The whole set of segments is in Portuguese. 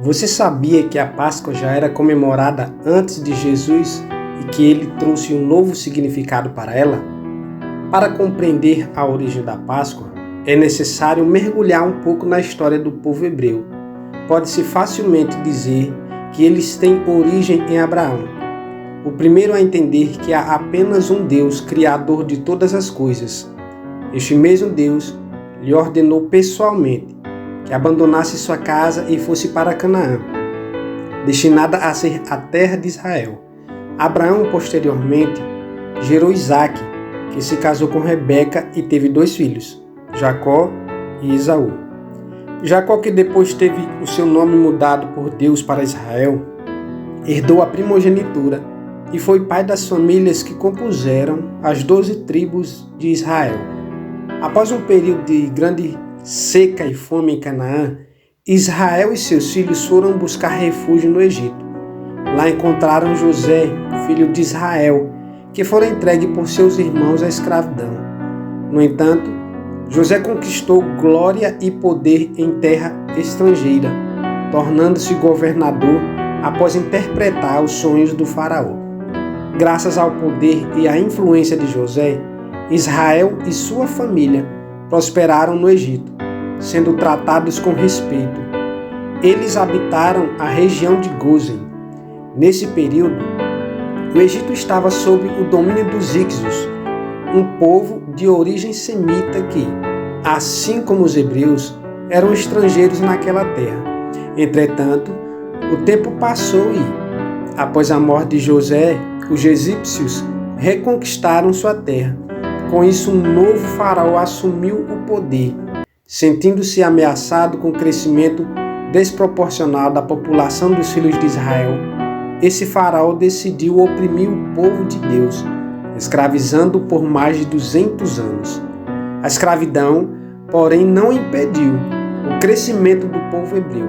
Você sabia que a Páscoa já era comemorada antes de Jesus e que ele trouxe um novo significado para ela? Para compreender a origem da Páscoa, é necessário mergulhar um pouco na história do povo hebreu. Pode-se facilmente dizer que eles têm origem em Abraão, o primeiro a entender que há apenas um Deus, criador de todas as coisas. Este mesmo Deus lhe ordenou pessoalmente que abandonasse sua casa e fosse para Canaã, destinada a ser a terra de Israel. Abraão, posteriormente, gerou Isaque, que se casou com Rebeca e teve 2 filhos, Jacó e Esaú. Jacó, que depois teve o seu nome mudado por Deus para Israel, herdou a primogenitura e foi pai das famílias que compuseram as 12 tribos de Israel. Após um período de grande seca e fome em Canaã, Israel e seus filhos foram buscar refúgio no Egito. Lá encontraram José, filho de Israel, que fora entregue por seus irmãos à escravidão. No entanto, José conquistou glória e poder em terra estrangeira, tornando-se governador após interpretar os sonhos do faraó. Graças ao poder e à influência de José, Israel e sua família prosperaram no Egito, sendo tratados com respeito. Eles habitaram a região de Gósen. Nesse período, o Egito estava sob o domínio dos Hicsos, um povo de origem semita que, assim como os hebreus, eram estrangeiros naquela terra. Entretanto, o tempo passou e, após a morte de José, os egípcios reconquistaram sua terra. Com isso, um novo faraó assumiu o poder. Sentindo-se ameaçado com o crescimento desproporcional da população dos filhos de Israel, esse faraó decidiu oprimir o povo de Deus, escravizando por mais de 200 anos. A escravidão, porém, não impediu o crescimento do povo hebreu.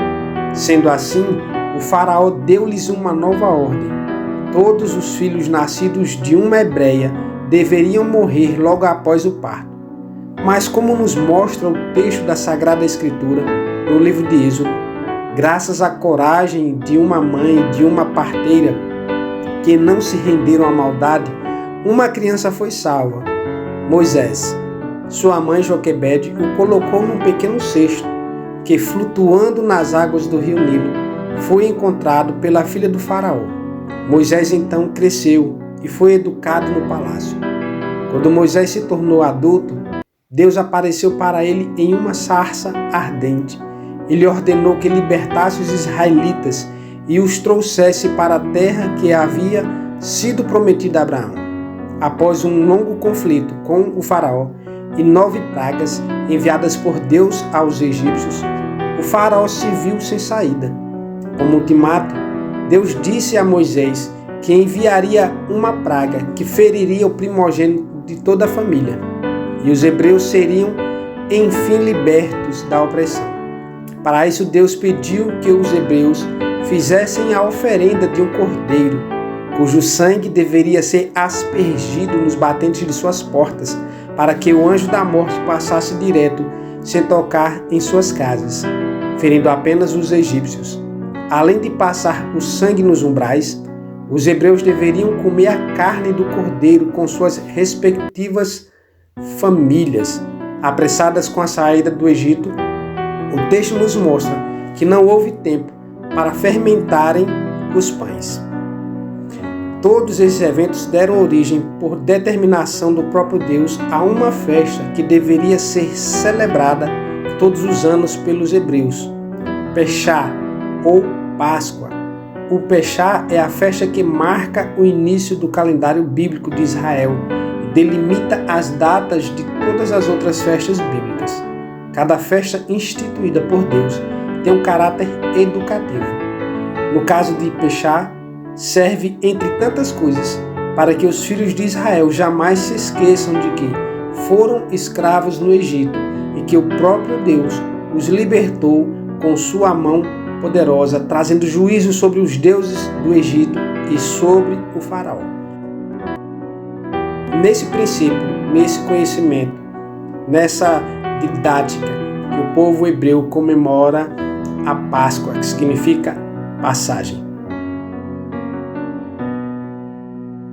Sendo assim, o faraó deu-lhes uma nova ordem. Todos os filhos nascidos de uma hebreia deveriam morrer logo após o parto. Mas como nos mostra o texto da Sagrada Escritura, no livro de Êxodo, graças à coragem de uma mãe e de uma parteira que não se renderam à maldade, uma criança foi salva. Moisés, sua mãe Joquebede, o colocou num pequeno cesto que, flutuando nas águas do rio Nilo, foi encontrado pela filha do faraó. Moisés então cresceu e foi educado no palácio. Quando Moisés se tornou adulto, Deus apareceu para ele em uma sarça ardente. Ele ordenou que libertasse os israelitas e os trouxesse para a terra que havia sido prometida a Abraão. Após um longo conflito com o faraó e 9 pragas enviadas por Deus aos egípcios, o faraó se viu sem saída. Como ultimato, Deus disse a Moisés que enviaria uma praga que feriria o primogênito de toda a família, e os hebreus seriam, enfim, libertos da opressão. Para isso, Deus pediu que os hebreus fizessem a oferenda de um cordeiro, cujo sangue deveria ser aspergido nos batentes de suas portas, para que o anjo da morte passasse direto, sem tocar em suas casas, ferindo apenas os egípcios. Além de passar o sangue nos umbrais, os hebreus deveriam comer a carne do cordeiro com suas respectivas famílias. Apressadas com a saída do Egito, o texto nos mostra que não houve tempo para fermentarem os pães. Todos esses eventos deram origem, por determinação do próprio Deus, a uma festa que deveria ser celebrada todos os anos pelos hebreus, Peshá ou Páscoa. O Peshá é a festa que marca o início do calendário bíblico de Israel e delimita as datas de todas as outras festas bíblicas. Cada festa instituída por Deus tem um caráter educativo. No caso de Peshá, serve, entre tantas coisas, para que os filhos de Israel jamais se esqueçam de que foram escravos no Egito e que o próprio Deus os libertou com sua mão poderosa, trazendo juízo sobre os deuses do Egito e sobre o faraó. Nesse princípio, nesse conhecimento, nessa didática que o povo hebreu comemora a Páscoa, que significa passagem.